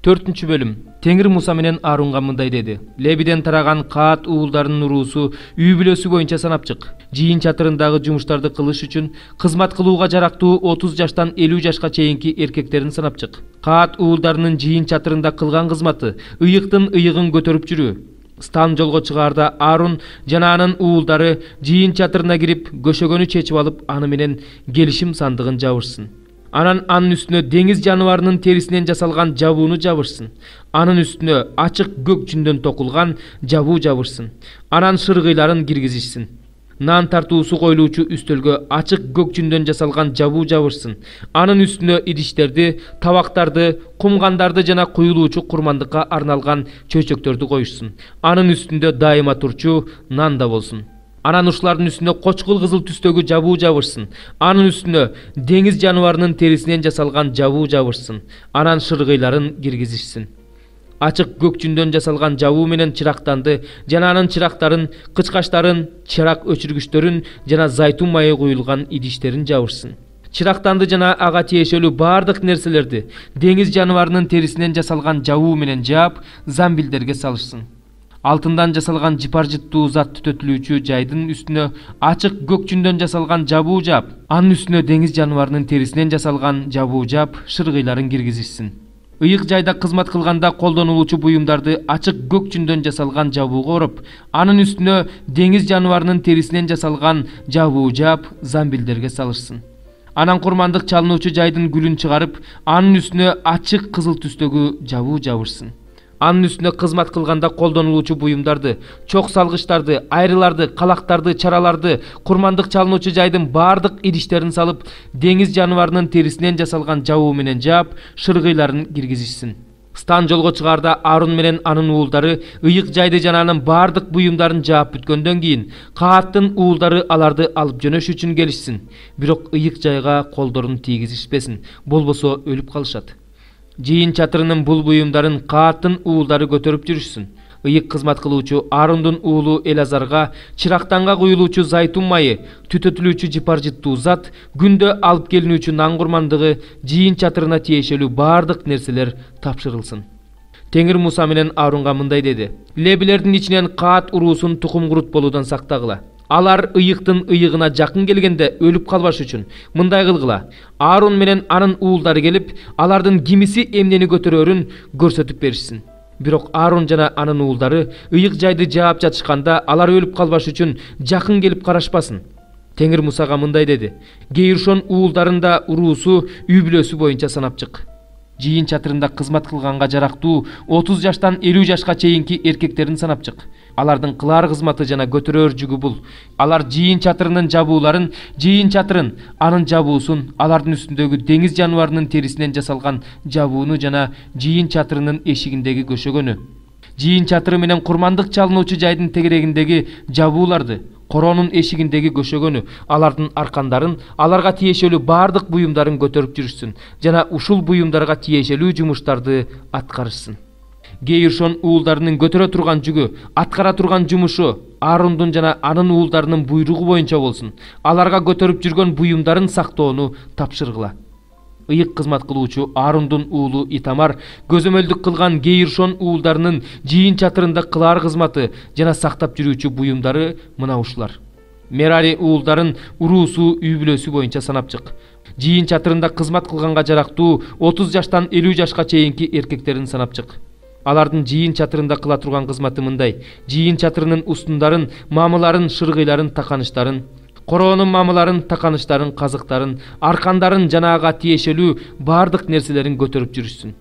4 бөлүм. Теңир Муса менен Арунга мындай деди: Лебиден тараган Каат уулдарынын уруусу үй бүлөсү боюнча санап чык. Жыйын чатырындагы жумуштарды кылыш үчүн кызмат кылууга жарактуу 30 жаштан 50 жашка чейинки эркектерин санап чык. Каат уулдарынын жыйын чатырында кылган кызматы ыйыктын ыйыгын көтөрүп жүрүү. Стан жолго чыгаарда Арун жана анын уулдары жыйын чатырына кирип, көшөгөнү чечип алып, аны менен келишим сандыгын жабышсын. Анан анын үстүнө деңиз жаныбарынын терисинен жасалган жабууну жабышсын. Анын үстүнө ачык көк жүндөн токулган жабуу жабышсын. Анан шыргыйларын киргизишсин. Нан тартуусу коюлуучу үстөлгө ачык көк жүндөн жасалган жабуу жабышсын. Анын үстүнө идиштерди, табактарды, кумгандарды жана куюлуучу курмандыкка арналган чөйчөктөрдү коюшсун. Анын үстүндө дайыма турчу нан да болсун. Анан ушулардын үстүнө кочкул кызыл түстөгү жабуу жабышсын. Анын үстүнө деңиз жаныбарынын терисинен жасалган жабуу жабышсын. Анан шыргыйларын киргизишсин. Ачык көк жүндөн жасалган жабуу менен чырактанды жана анын чырактарын, кычкачтарын, чырак өчүргүчтөрүн жана зайтун майы куюлган идиштерин жабышсын. Чырактанды жана ага тиешелүү бардык нерселерди деңиз жаныбарынын терисинен жасалган жабуу менен жаап, замбилдерге салышсын. Алтындан жасалган жыпар-жыттуу зат түтөтүлүүчү жайдын үстүнө ачык көк жүндөн жасалган жабуу жаап, анын үстүнө деңиз жаныбарынын терисинен жасалган жабуу жаап, шыргыйларын киргизишсин. Ыйык жайда кызмат кылганда колдонулуучу буюмдарды ачык көк жүндөн жасалган жабууга ороп, анын үстүнө деңиз жаныбарынын терисинен жасалган жабуу жаап, замбилдерге салышсын. Анан курмандык чалынуучу жайдын гүлүн чыгарып, анын үстүнө ачык кызыл түстөгү жабуу жабышсын. Анын үстүнө кызмат кылганда колдонулуучу буюмдарды, чок салгычтарды, айрыларды, калактарды, чараларды, курмандык чалынуучу жайдын бардык идиштерин салып, деңиз жаныбарынын терисинен жасалган жабуу менен жаап, шыргыйларын киргизишсин. Стан жолго чыгаарда Арун менен анын уулдары ыйык жайды жана анын бардык буюмдарын жаап бүткөндөн кийин Кааттын уулдары аларды алып жөнөш үчүн келишсин. Бирок ыйык жайга колдорун тийгизишпесин, болбосо өлүп калышат. Жыйын чатырынын бул буюмдарын Кааттын уулдары көтөрүп жүрүшсүн. Ыйык кызмат кылуучу Арундун уулу Элазарга чырактанга куюлуучу зайтун майы, түтөтүлүүчү жыпар-жыттуу зат, күндө алып келинүүчү нан курмандыгы, жыйын чатырына тиешелүү бардык нерселер тапшырылсын. Теңир Муса менен Арунга мындай деди: Лебилердин ичинен Каат уруусун тукум курут болуудан сактагыла. Алар ыйыктын ыйыгына жакын келгенде өлүп калбаш үчүн мындай кылгыла: Арун менен анын уулдары келип, алардын кимиси эмнени көтөрөрүн көрсөтүп беришсин. Бирок Арун жана анын уулдары ыйык жайды жаап жатышканда алар өлүп калбаш үчүн жакын келип карашпасын. Теңир Мусага мындай деди: Гейршон уулдарында уруусу үй бүлөсү боюнча санап чык. Жыйын чатырында кызмат кылганга жарактуу 30 жаштан 50 жашка чейинки эркектерин санап чык. Алардын кылаар кызматы жана көтөрөр жүгү бул. Алар жыйын чатырынын жабууларын, жыйын чатырын, анын жабуусун, алардын үстүндөгү деңиз жаныбарынын терисинен жасалган жабууну жана жыйын чатырынын эшигиндеги көшөгөнү, жыйын чатыры менен курмандык чалынуучу жайдын тегерегиндеги жабууларды, коронун эшигиндеги көшөгөнү, алардын аркандарын, аларга тиешелүү бардык буюмдарын көтөрүп жүрүшсүн жана ушул буюмдарга тиешелүү жумуштарды аткарышсын. Гейршон уулдарынын көтөрө турган жүгү, аткара турган жумушу Арундун жана анын уулдарынын буйругу боюнча болсун. Аларга көтөрүп жүргөн буюмдарын сактоону тапшыргыла. Ыйык кызмат кылуучу Арундун уулу Итамар көзөмөлдүк кылган Гейршон уулдарынын жыйын чатырында кылаар кызматы жана сактап жүрүүчү буюмдары мына ушулар. Мерари уулдарын уруусу үй бүлөсү боюнча санап чык. Жыйын чатырында кызмат кылганга жарактуу 30 жаштан 50 жашка чейинки эркектерин санап чык. Алардын жыйын чатырында кыла турган кызматы мындай: жыйын чатырынын устундарын, мамыларын, шыргыйларын, таканыштарын, короонун мамыларын, таканыштарын, казыктарын, аркандарын жана ага тиешелүү бардык нерселерин көтөрүп жүрүшсүн.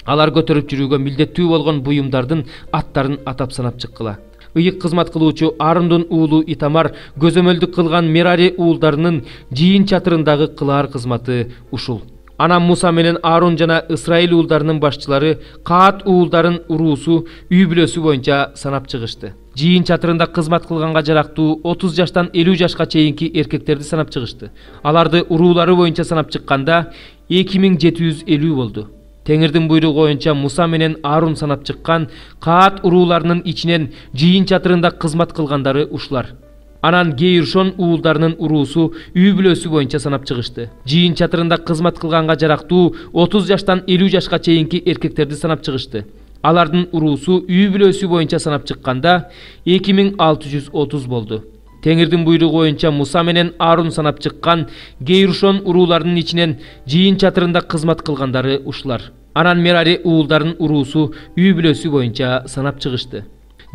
Алар көтөрүп жүрүүгө милдеттүү болгон буюмдардын аттарын атап санап чыккыла. Ыйык кызмат кылуучу Арундун уулу Итамар көзөмөлдүк кылган Мерари уулдарынын жыйын чатырындагы кылаар кызматы ушул. Анан Муса менен Арун жана Исраил уулдарынын башчылары Каат уулдарын уруусу үй бүлөсү боюнча санап чыгышты. Жыйын чатырында кызмат кылганга жарактуу 30 жаштан 50 жашка чейинки эркектерди санап чыгышты. Аларды уруулары боюнча санап чыкканда 2750 болду. Теңирдин буйругу боюнча Муса менен Арун санап чыккан Каат урууларынын ичинен жыйын чатырында кызмат кылгандары ушулар: Анан Гейршон уулдарынын уруусу үй бүлөсү боюнча санап чыгышты. Жыйын чатырында кызмат кылганга жарактуу 30 жаштан 50 жашка чейинки эркектерди санап чыгышты. Алардын уруусу үй бүлөсү боюнча санап чыкканда 2630 болду. Теңирдин буйругу боюнча Муса менен Аарун санап чыккан Гейршон урууларынын ичинен жыйын чатырында кызмат кылгандары ушулар. Анан Мерари уулдарынын уруусу үй бүлөсү боюнча санап чыгышты.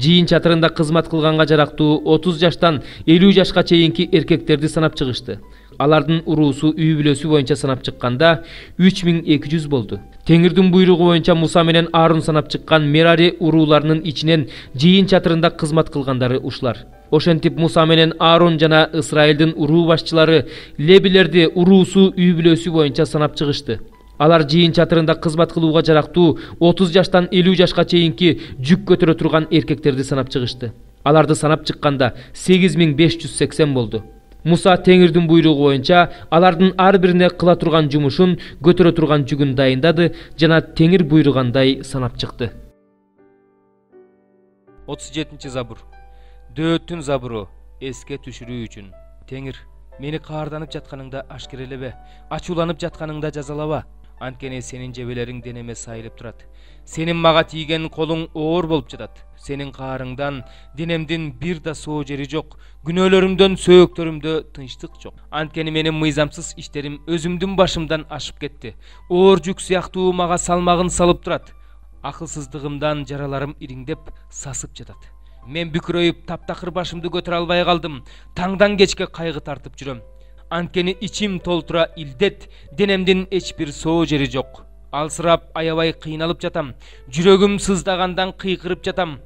Жыйын чатырында кызмат кылганга жарактуу 30 жаштан 50 жашка чейинки эркектерди санап чыгышты. Алардын уруусу үй бүлөсү боюнча санап чыкканда 3200 болду. Теңирдин буйругу боюнча Муса менен Аарун санап чыккан Мерари урууларынын ичинен жыйын чатырында кызмат кылгандары ушулар. Ошентип Муса менен Аарун жана Исраилдин уруу башчылары лебилерди уруусу үй бүлөсү боюнча санап чыгышты. Алар жыйын чатырында кызмат кылууга жарактуу 30 жаштан 50 жашка чейинки жүк көтөрө турган эркектерди санап чыгышты. Аларды санап чыкканда 8580 болду. Муса Теңирдин буйругу боюнча алардын ар бирине кыла турган жумушун, көтөрө турган жүгүн дайындады жана Теңир буйругандай санап чыкты. 37-забур. Дөөттүн забуру эске түшүрүү үчүн. Теңир, мени каарданып жатканыңда ашкерелебе, ачууланып жатканыңда жазалаба. Анткени сенин жебелериң денеме сайылып турат. Сенин мага тийген колуң оор болуп жатат. Сенин каарыңдан денемдин бир да соо жери жок. Күнөөлөрүмдөн сөөктөрүмдө тынчтык жок. Анткени менин мыйзамсыз иштерим өзүмдүн башымдан ашып кетти. Оор жүк сыяктуу мага салмагын салып турат. Акылсыздыгымдан жараларым ириңдеп сасып жатат. Мен бүкүрөйүп таптакыр башымды көтөрө албай калдым. Таңдан кечке кайгы тартып жүрөм. Анткени ичим толтура илдет, денемдин эч бир соо жери жок. Алсырап, аябай кыйналып жатам. Жүрөгүм сыздагандан кыйкырып жатам.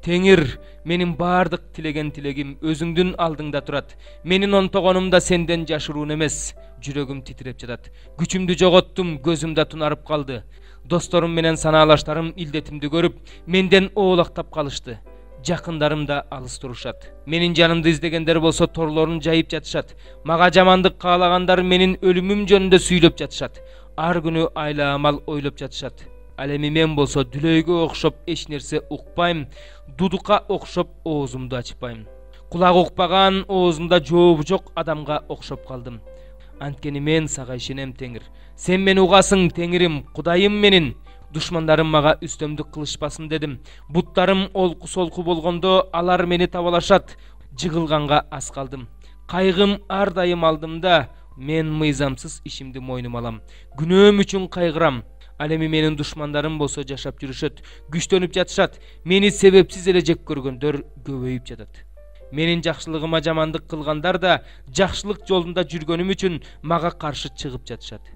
Теңир, менин бардык тилеген тилегим өзүңдүн алдыңда турат. Менин онтогонум да сенден жашыруун эмес. Жүрөгүм титиреп жатат. Күчүмдү жоготтум, көзүм да тунарып калды. Досторум менен санаалаштарым илдетимди көрүп, менден оолактап калышты. Жакындарым да алыс турушат. Менин жанымды издегендер болсо торлорун жайып жатышат. Мага жамандык каалагандар менин өлүмүм жөнүндө сүйлөп жатышат. Ар күнү айла-амал ойлоп жатышат. Ал эми мен болсо дүлөйгө окшоп эч нерсе укпайм, дудукка окшоп оозумду ачпайм. Кулак укпаган, оозунда жообу жок адамга окшоп калдым. Анткени мен сага ишенем, Теңир. Сен мени угасың, Теңирим, Кудайым менин. Душмандарым мага үстөмдүк кылышпасын дедим. Буттарым олку-солку болгондо алар мени табалашат. Жыгылганга аз калдым. Кайгым ар дайым алдымда. Мен мыйзамсыз ишимди мойнума алам. Күнөөм үчүн кайгырам. Ал эми менин душмандарым болсо жашап жүрүшөт, күчтөнүп жатышат. Мени себепсиз эле жек көргөндөр көбөйүп жатат. Менин жакшылыгыма жамандык кылгандар да жакшылык жолунда жүргөнүм үчүн мага каршы чыгып жатышат.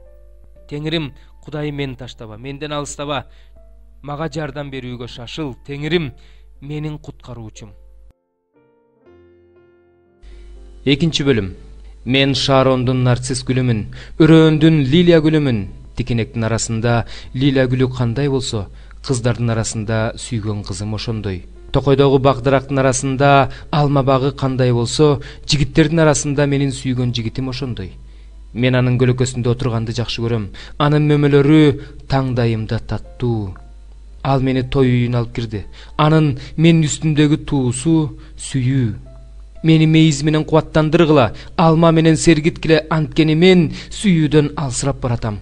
Теңирим, Кудай мени таштаба, менден алыстаба. Мага жардам берүүгө шашыл, Теңирим, менин куткаруучум. Экинчи бөлүм. Мен Шарондун нарцисс гүлүмүн, өрөөндүн лилия гүлүмүн. Тикенектин арасында лилия гүлү кандай болсо, кыздардын арасында сүйгөн кызым ошондой. Токойдогу бак-дарактын арасында алма багы кандай болсо, жигиттердин арасында менин сүйгөн жигитим ошондой. Мен анын көлөкөсүндө отурганды жакшы көрөм. Анын мөмөлөрү таңдайымда таттуу. Ал мени той үйүнө алып кирди. Анын менин үстүмдөгү туусу сүйүү. Мени мейиз менен кубаттандыргыла, алма менен сергиткиле, анткени мен сүйүүдөн алсырап баратам.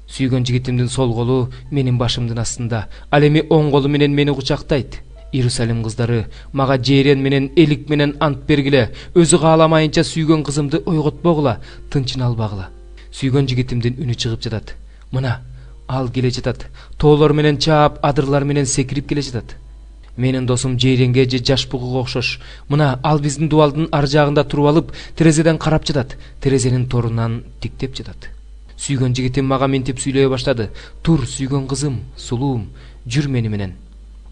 Сүйгөн жигитимдин сол колу менин башымдын астында, ал эми оң колу менен мени кучактайт. Иерусалим кыздары, мага жээрен менен элик менен ант бергиле, өзү кааламайынча сүйгөн кызымды ойготпогула, тынчын албагыла. Сүйгөн жигитимдин үнү чыгып жатат. Мына, ал келе жатат. Тоолор менен чаап, адырлар менен секирип келе жатат. Менин досум жээренге же жаш бугуга окшош. Мына, ал биздин дубалдын ар жагында туруп алып, терезеден карап жатат. Терезенин торунан тиктеп жатат. Сүйгөн жигитим мага ментип сүйлөй баштады. Тур, сүйгөн кызым, сулуум, жүр мени менен.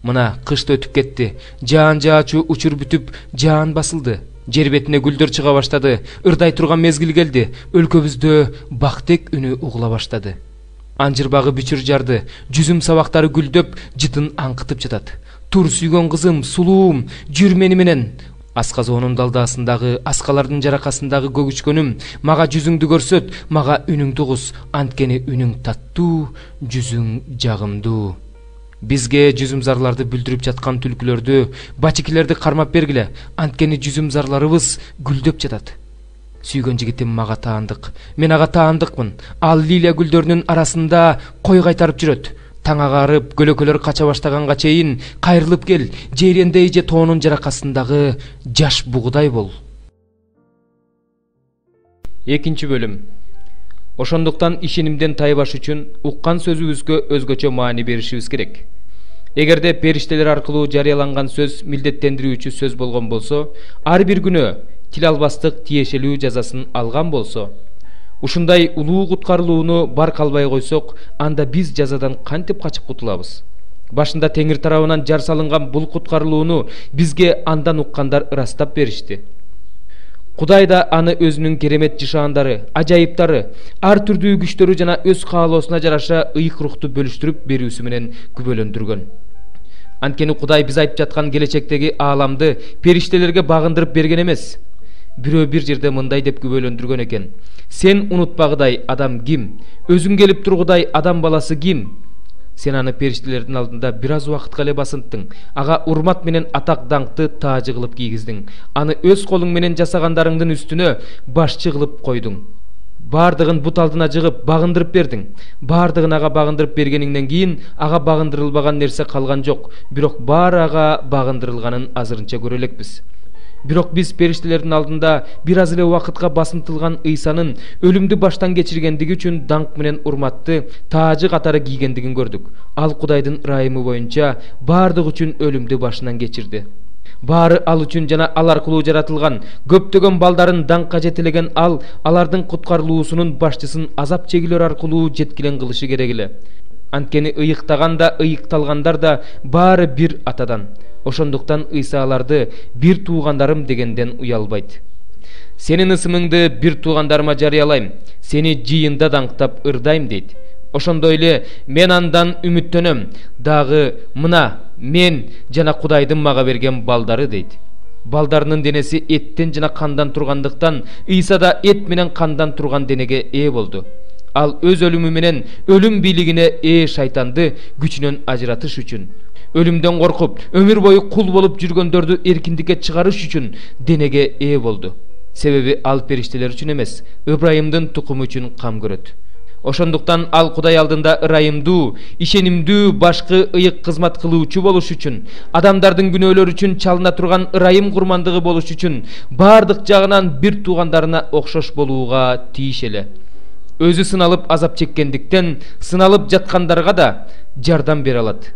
Мына, кыш да өтүп кетти. Жаан жаачу учур бүтүп, жаан басылды. Жер бетине гүлдөр чыга баштады. Ырдай турган мезгил келди. Өлкөбүздө бактек үнү угула баштады. Анжыр багы бүчүр жарды. Жүзүм сабактары гүлдөп, жытын аңкытып жатат. Тур, сүйгөн кызым, сулуум, жүр мени менен. Асказоонун далдаасындагы, аскалардын жаракасындагы көгүчкөнүм, мага жүзүңдү көрсөт, мага үнүңдү кус, анткени үнүң таттуу, жүзүң жагымдуу. Бизге жүзүмзарларды бүлдүрүп жаткан түлкүлөрдү, бачикилерди кармап бергиле, анткени жүзүмзарларыбыз гүлдөп жатат. Сүйгөн жигитим мага таандык. Мен ага таандыкмын. Ал лилия гүлдөрүнүн арасында кой кайтарып жүрөт. Таң агарып, көлөкөлөр кача баштаганга чейин кайрылып кел, жейрендей же тоонун жаракасындагы жаш бугудай бол. Экинчи бөлүм. Ошондуктан ишенимден тайбаш үчүн уккан сөзүбүзгө өзгөчө маани беришибиз керек. Эгерде периштелер аркылуу жарыяланган сөз милдеттендирүүчү сөз болгон болсо, ар бир күнөө тил албастык тиешелүү жазасын алган болсо, ушундай улуу куткарылууну барк албай койсок, анда биз жазадан кантип качып кутулабыз? Башында Теңир тарабынан жар салынган бул куткарылууну бизге андан уккандар ырастап беришти. Кудай да аны өзүнүн керемет жышаандары, ажайыптары, ар түрдүү күчтөрү жана өз каалоосуна жараша ыйык рухту бөлүштүрүп берүүсү менен күбөлөндүргөн. Анткени Кудай биз айтып жаткан келечектеги ааламды периштелерге багындырып берген эмес. Бирөө бир жерде мындай деп күбөлөндүргөн экен: сен унутпагыдай адам ким? Өзүң келип тургудай адам баласы ким? Сен аны периштелердин алдында бир аз убакытка эле басынттың. Ага урмат менен атак даңкты таажы кылып кийгиздиң. Аны өз колуң менен жасагандарыңдын үстүнө башчы кылып койдуң. Бардыгын бут алдына жыгып багындырып бердиң. Бардыгын ага багындырып бергениңден кийин ага багындырылбаган нерсе калган жок. Бирок баары ага багындырылганын азырынча көрө элекпиз. Бирок биз периштелердин алдында бир аз эле убакытка басынтылган Ыйсанын өлүмдү баштан кечиргендиги үчүн даңк менен урматты таажы катары кийгендигин көрдүк. Ал Кудайдын ырайымы боюнча бардык үчүн өлүмдү башынан кечирди. Баары ал үчүн жана ал аркылуу жаратылган көптөгөн балдарын даңкка жетелеген ал алардын куткарылуусунун башчысын азап чегилер аркылуу жеткилен кылышы керек эле. Анткени ыйыктаган да ыйыкталгандар да баары бир атадан. Ошондуктан Ыйса аларды бир туугандарым дегенден уялбайт. Сенин ысымыңды бир туугандарыма жарыялайм, сени жыйында даңктап ырдайм дейт. Ошондой эле мен андан үмүттөнөм, дагы мына мен жана Кудайдын мага берген балдары дейт. Балдарынын денеси эттен жана кандан тургандыктан Ыйса да эт менен кандан турган денеге ээ болду. Ал өз өлүмү менен өлүм бийлигине ээ шайтанды күчүнөн ажыратыш үчүн, өлүмдөн коркуп өмүр бою кул болуп жүргөндөрдү эркиндикке чыгарыш үчүн денеге ээ болду. Себеби ал периштелер үчүн эмес, Ыбрайымдын тукуму үчүн кам көрөт. Ошондуктан ал Кудай алдында ырайымдуу, ишенимдүү, башкы ыйык кызмат кылуучу болуш үчүн, адамдардын күнөөлөрү үчүн чалына турган ырайым курмандыгы болуш үчүн бардык жагынан бир туугандарына окшош болууга тийиш эле. Өзү сыналып азап чеккендиктен сыналып жаткандарга да жардам бере алат.